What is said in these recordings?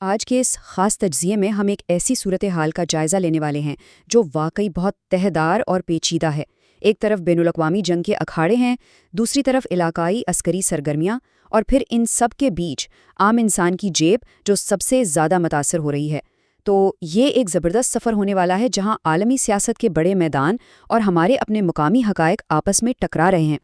آج کے اس خاص تجزیے میں ہم ایک ایسی صورتحال کا جائزہ لینے والے ہیں جو واقعی بہت تہدار اور پیچیدہ ہے۔ ایک طرف بین الاقوامی جنگ کے اکھاڑے ہیں، دوسری طرف علاقائی عسکری سرگرمیاں، اور پھر ان سب کے بیچ عام انسان کی جیب جو سب سے زیادہ متاثر ہو رہی ہے۔ تو یہ ایک زبردست سفر ہونے والا ہے جہاں عالمی سیاست کے بڑے میدان اور ہمارے اپنے مقامی حقائق آپس میں ٹکرا رہے ہیں۔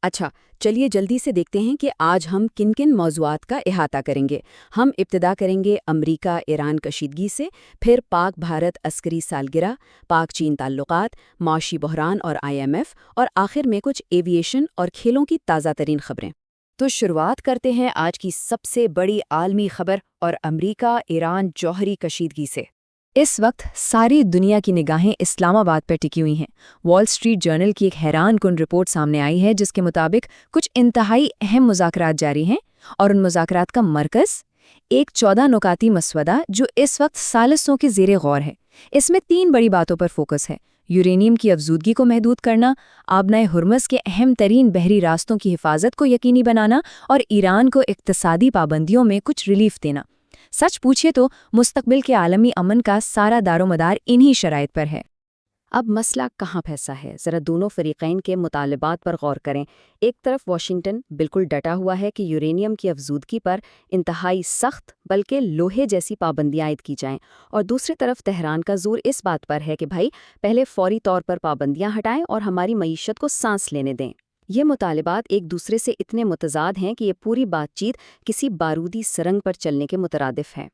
اچھا، چلیے جلدی سے دیکھتے ہیں کہ آج ہم کن کن موضوعات کا احاطہ کریں گے۔ ہم ابتدا کریں گے امریکہ ایران کشیدگی سے، پھر پاک بھارت عسکری سالگرہ، پاک چین تعلقات، معاشی بحران اور IMF، اور آخر میں کچھ ایویشن اور کھیلوں کی تازہ ترین خبریں۔ تو شروعات کرتے ہیں آج کی سب سے بڑی عالمی خبر اور امریکہ ایران جوہری کشیدگی سے۔ اس وقت ساری دنیا کی نگاہیں اسلام آباد پر ٹکی ہوئی ہیں۔ وال اسٹریٹ جرنل کی ایک حیران کن رپورٹ سامنے آئی ہے جس کے مطابق کچھ انتہائی اہم مذاکرات جاری ہیں، اور ان مذاکرات کا مرکز ایک 14 نکاتی مسودہ جو اس وقت ثالثوں کے زیر غور ہے۔ اس میں 3 بڑی باتوں پر فوکس ہے: یورینیم کی افزودگی کو محدود کرنا، آبنائے ہرمز کے اہم ترین بحری راستوں کی حفاظت کو یقینی بنانا، اور ایران کو اقتصادی پابندیوں میں کچھ ریلیف دینا۔ سچ پوچھے تو مستقبل کے عالمی امن کا سارا دار و مدار انہی شرائط پر ہے۔ اب مسئلہ کہاں پھنسا ہے؟ ذرا دونوں فریقین کے مطالبات پر غور کریں۔ ایک طرف واشنگٹن بالکل ڈٹا ہوا ہے کہ یورینیم کی افزودگی پر انتہائی سخت بلکہ لوہے جیسی پابندیاں عائد کی جائیں، اور دوسری طرف تہران کا زور اس بات پر ہے کہ بھائی پہلے فوری طور پر پابندیاں ہٹائیں اور ہماری معیشت کو سانس لینے دیں۔ یہ مطالبات ایک دوسرے سے اتنے متضاد ہیں کہ یہ پوری بات چیت کسی بارودی سرنگ پر چلنے کے مترادف ہے۔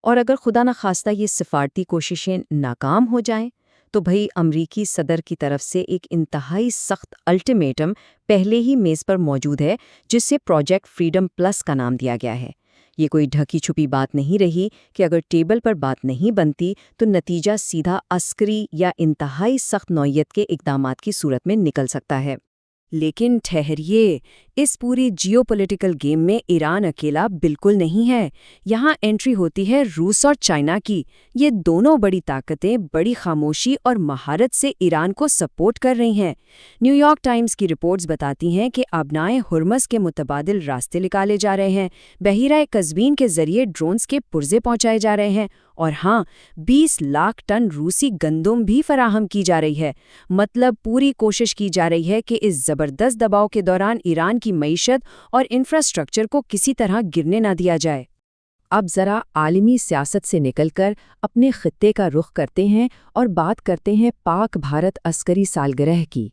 اور اگر خدا نخواستہ یہ سفارتی کوششیں ناکام ہو جائیں تو بھئی امریکی صدر کی طرف سے ایک انتہائی سخت الٹیمیٹم پہلے ہی میز پر موجود ہے، جس سے پروجیکٹ فریڈم پلس کا نام دیا گیا ہے۔ یہ کوئی ڈھکی چھپی بات نہیں رہی کہ اگر ٹیبل پر بات نہیں بنتی تو نتیجہ سیدھا عسکری یا انتہائی سخت نوعیت کے اقدامات کی صورت میں نکل سکتا ہے۔ لیکن ٹھہریے، اس پوری جیو پولیٹیکل گیم میں ایران اکیلا بالکل نہیں ہے۔ یہاں انٹری ہوتی ہے روس اور چائنا کی۔ یہ دونوں بڑی طاقتیں بڑی خاموشی اور مہارت سے ایران کو سپورٹ کر رہی ہیں۔ نیو یارک ٹائمز کی رپورٹس بتاتی ہیں کہ آبنائے ہرمز کے متبادل راستے نکالے جا رہے ہیں، بحیرہ قزوین کے ذریعے ڈرونز کے پرزے پہنچائے جا رہے ہیں، اور ہاں، 20 لاکھ ٹن روسی گندم بھی فراہم کی جا رہی ہے۔ مطلب پوری کوشش کی جا رہی ہے کہ اس زبردست دباؤ کے دوران ایران کی معیشت اور انفراسٹرکچر کو کسی طرح گرنے نہ دیا جائے۔ اب ذرا عالمی سیاست سے نکل کر اپنے خطے کا رخ کرتے ہیں اور بات کرتے ہیں پاک بھارت عسکری سالگرہ کی۔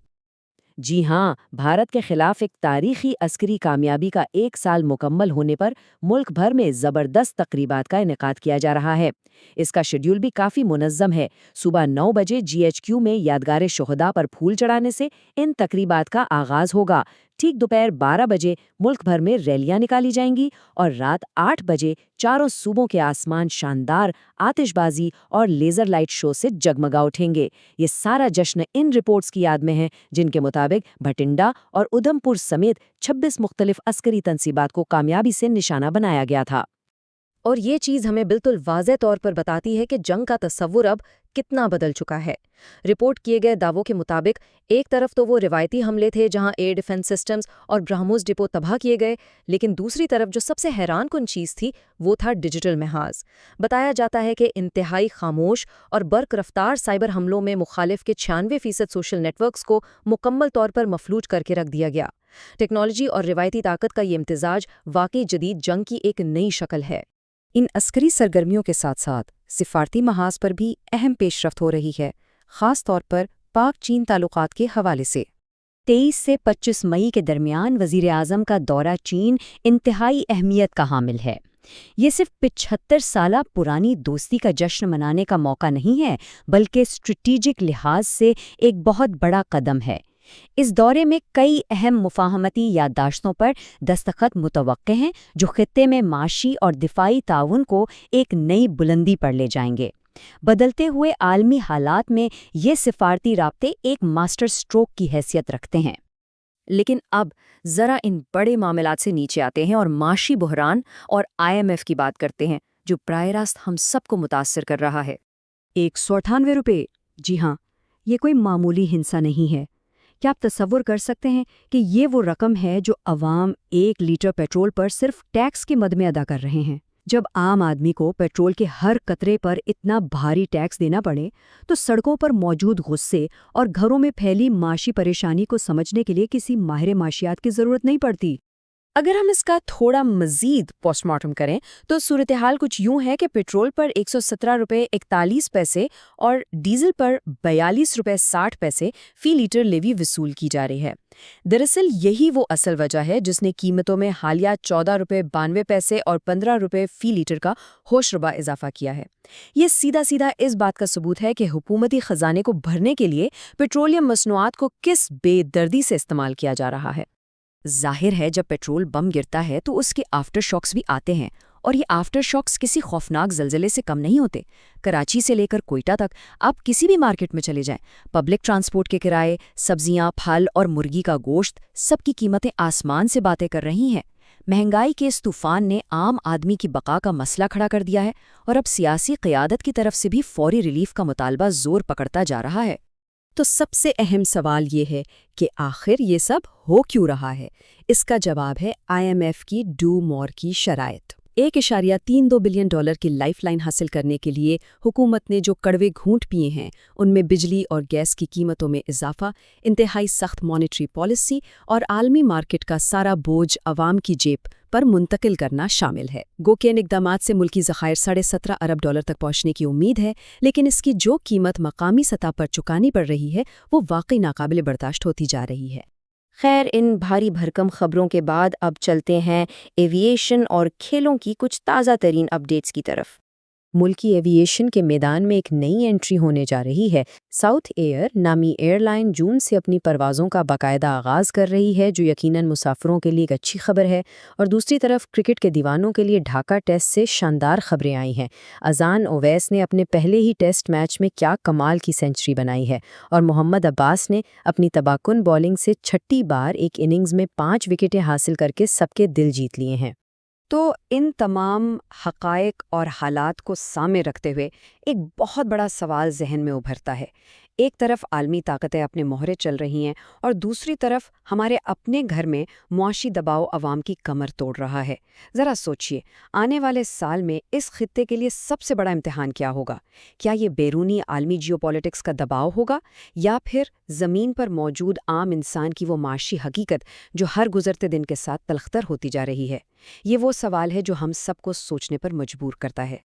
جی ہاں، بھارت کے خلاف ایک تاریخی عسکری کامیابی کا 1 سال مکمل ہونے پر ملک بھر میں زبردست تقریبات کا انعقاد کیا جا رہا ہے۔ اس کا شیڈیول بھی کافی منظم ہے۔ صبح 9 بجے GHQ میں یادگار شہداء پر پھول چڑھانے سے ان تقریبات کا آغاز ہوگا۔ ٹھیک دوپہر 12 بجے ملک بھر میں ریلیاں نکالی جائیں گی، اور رات 8 بجے چاروں صوبوں کے آسمان شاندار آتش بازی اور لیزر لائٹ شو سے جگمگا اٹھیں گے۔ یہ سارا جشن ان رپورٹس کی یاد میں ہے جن کے مطابق بھٹنڈا اور ادھم پور سمیت 26 مختلف عسکری تنصیبات کو کامیابی سے نشانہ بنایا گیا تھا۔ اور یہ چیز ہمیں بالکل واضح طور پر بتاتی ہے کہ جنگ کا تصور اب کتنا بدل چکا ہے۔ رپورٹ کیے گئے دعووں کے مطابق ایک طرف تو وہ روایتی حملے تھے جہاں ایئر ڈیفنس سسٹمز اور برہموس ڈپو تباہ کیے گئے، لیکن دوسری طرف جو سب سے حیران کن چیز تھی وہ تھا ڈیجیٹل محاذ۔ بتایا جاتا ہے کہ انتہائی خاموش اور برق رفتار سائبر حملوں میں مخالف کے 96% سوشل نیٹ ورکس کو مکمل طور پر مفلوج کر کے رکھ دیا گیا۔ ٹیکنالوجی اور روایتی طاقت کا یہ امتزاج واقعی جدید جنگ کی ایک نئی شکل ہے۔ ان عسکری سرگرمیوں کے ساتھ ساتھ سفارتی محاذ پر بھی اہم پیش رفت ہو رہی ہے، خاص طور پر پاک چین تعلقات کے حوالے سے۔ 23 سے 25 مئی کے درمیان وزیر اعظم کا دورہ چین انتہائی اہمیت کا حامل ہے۔ یہ صرف 75 سالہ پرانی دوستی کا جشن منانے کا موقع نہیں ہے، بلکہ اسٹریٹجک لحاظ سے ایک بہت بڑا قدم ہے۔ اس دورے میں کئی اہم مفاہمتی یادداشتوں پر دستخط متوقع ہیں جو خطے میں معاشی اور دفاعی تعاون کو ایک نئی بلندی پر لے جائیں گے۔ بدلتے ہوئے عالمی حالات میں یہ سفارتی رابطے ایک ماسٹر سٹروک کی حیثیت رکھتے ہیں۔ لیکن اب ذرا ان بڑے معاملات سے نیچے آتے ہیں اور معاشی بحران اور IMF کی بات کرتے ہیں جو براہ راست ہم سب کو متاثر کر رہا ہے۔ 198 روپے، جی ہاں، یہ کوئی معمولی ہنسا نہیں ہے۔ کیا آپ تصور کر سکتے ہیں کہ یہ وہ رقم ہے جو عوام 1 لیٹر پیٹرول پر صرف ٹیکس کے مد میں ادا کر رہے ہیں؟ جب عام آدمی کو پیٹرول کے ہر قطرے پر اتنا بھاری ٹیکس دینا پڑے تو سڑکوں پر موجود غصے اور گھروں میں پھیلی معاشی پریشانی کو سمجھنے کے لیے کسی ماہر معاشیات کی ضرورت نہیں پڑتی۔ اگر ہم اس کا تھوڑا مزید پوسٹ مارٹم کریں تو صورتحال کچھ یوں ہے کہ پیٹرول پر 117 روپے 41 پیسے اور ڈیزل پر 42 روپے 60 پیسے فی لیٹر لیوی وصول کی جا رہی ہے۔ دراصل یہی وہ اصل وجہ ہے جس نے قیمتوں میں حالیہ 14 روپے 92 پیسے اور 15 روپے فی لیٹر کا ہوش ربا اضافہ کیا ہے۔ یہ سیدھا سیدھا اس بات کا ثبوت ہے کہ حکومتی خزانے کو بھرنے کے لیے پیٹرولیم مصنوعات کو کس بے دردی سے استعمال کیا جا رہا ہے۔ ظاہر ہے جب پیٹرول بم گرتا ہے تو اس کے آفٹر شاکس بھی آتے ہیں، اور یہ آفٹر شاکس کسی خوفناک زلزلے سے کم نہیں ہوتے۔ کراچی سے لے کر کوئٹہ تک آپ کسی بھی مارکیٹ میں چلے جائیں، پبلک ٹرانسپورٹ کے کرائے، سبزیاں، پھل اور مرغی کا گوشت، سب کی قیمتیں آسمان سے باتیں کر رہی ہیں۔ مہنگائی کے اس طوفان نے عام آدمی کی بقا کا مسئلہ کھڑا کر دیا ہے، اور اب سیاسی قیادت کی طرف سے بھی فوری ریلیف کا مطالبہ زور پکڑتا جا رہا ہے۔ تو سب سے اہم سوال یہ ہے کہ آخر یہ سب ہو کیوں رہا ہے؟ اس کا جواب ہے IMF کی ڈو مور کی شرائط۔ 1.32 بلین ڈالر کی لائف لائن حاصل کرنے کے لیے حکومت نے جو کڑوے گھونٹ پیے ہیں، ان میں بجلی اور گیس کی قیمتوں میں اضافہ، انتہائی سخت مانیٹری پالیسی اور عالمی مارکیٹ کا سارا بوجھ عوام کی جیب پر منتقل کرنا شامل ہے۔ گو کہ ان اقدامات سے ملکی ذخائر 17.5 ارب ڈالر تک پہنچنے کی امید ہے، لیکن اس کی جو قیمت مقامی سطح پر چکانی پڑ رہی ہے وہ واقعی ناقابل برداشت ہوتی جا رہی ہے۔ خیر، ان بھاری بھرکم خبروں کے بعد اب چلتے ہیں ایویشن اور کھیلوں کی کچھ تازہ ترین اپڈیٹس کی طرف۔ ملکی ایویشن کے میدان میں ایک نئی انٹری ہونے جا رہی ہے۔ ساؤتھ ایئر نامی ایئر لائن جون سے اپنی پروازوں کا باقاعدہ آغاز کر رہی ہے، جو یقیناً مسافروں کے لیے ایک اچھی خبر ہے۔ اور دوسری طرف کرکٹ کے دیوانوں کے لیے ڈھاکہ ٹیسٹ سے شاندار خبریں آئی ہیں۔ اذان اویس نے اپنے پہلے ہی ٹیسٹ میچ میں کیا کمال کی سنچری بنائی ہے، اور محمد عباس نے اپنی تباکن بولنگ سے 6 بار ایک اننگز میں 5 وکٹیں حاصل کر کے سب کے دل جیت لیے ہیں۔ تو ان تمام حقائق اور حالات کو سامنے رکھتے ہوئے ایک بہت بڑا سوال ذہن میں ابھرتا ہے۔ ایک طرف عالمی طاقتیں اپنے مہرے چل رہی ہیں، اور دوسری طرف ہمارے اپنے گھر میں معاشی دباؤ عوام کی کمر توڑ رہا ہے۔ ذرا سوچئے، آنے والے سال میں اس خطے کے لیے سب سے بڑا امتحان کیا ہوگا؟ کیا یہ بیرونی عالمی جیو پالیٹکس کا دباؤ ہوگا، یا پھر زمین پر موجود عام انسان کی وہ معاشی حقیقت جو ہر گزرتے دن کے ساتھ تلختر ہوتی جا رہی ہے؟ یہ وہ سوال ہے جو ہم سب کو سوچنے پر مجبور کرتا ہے۔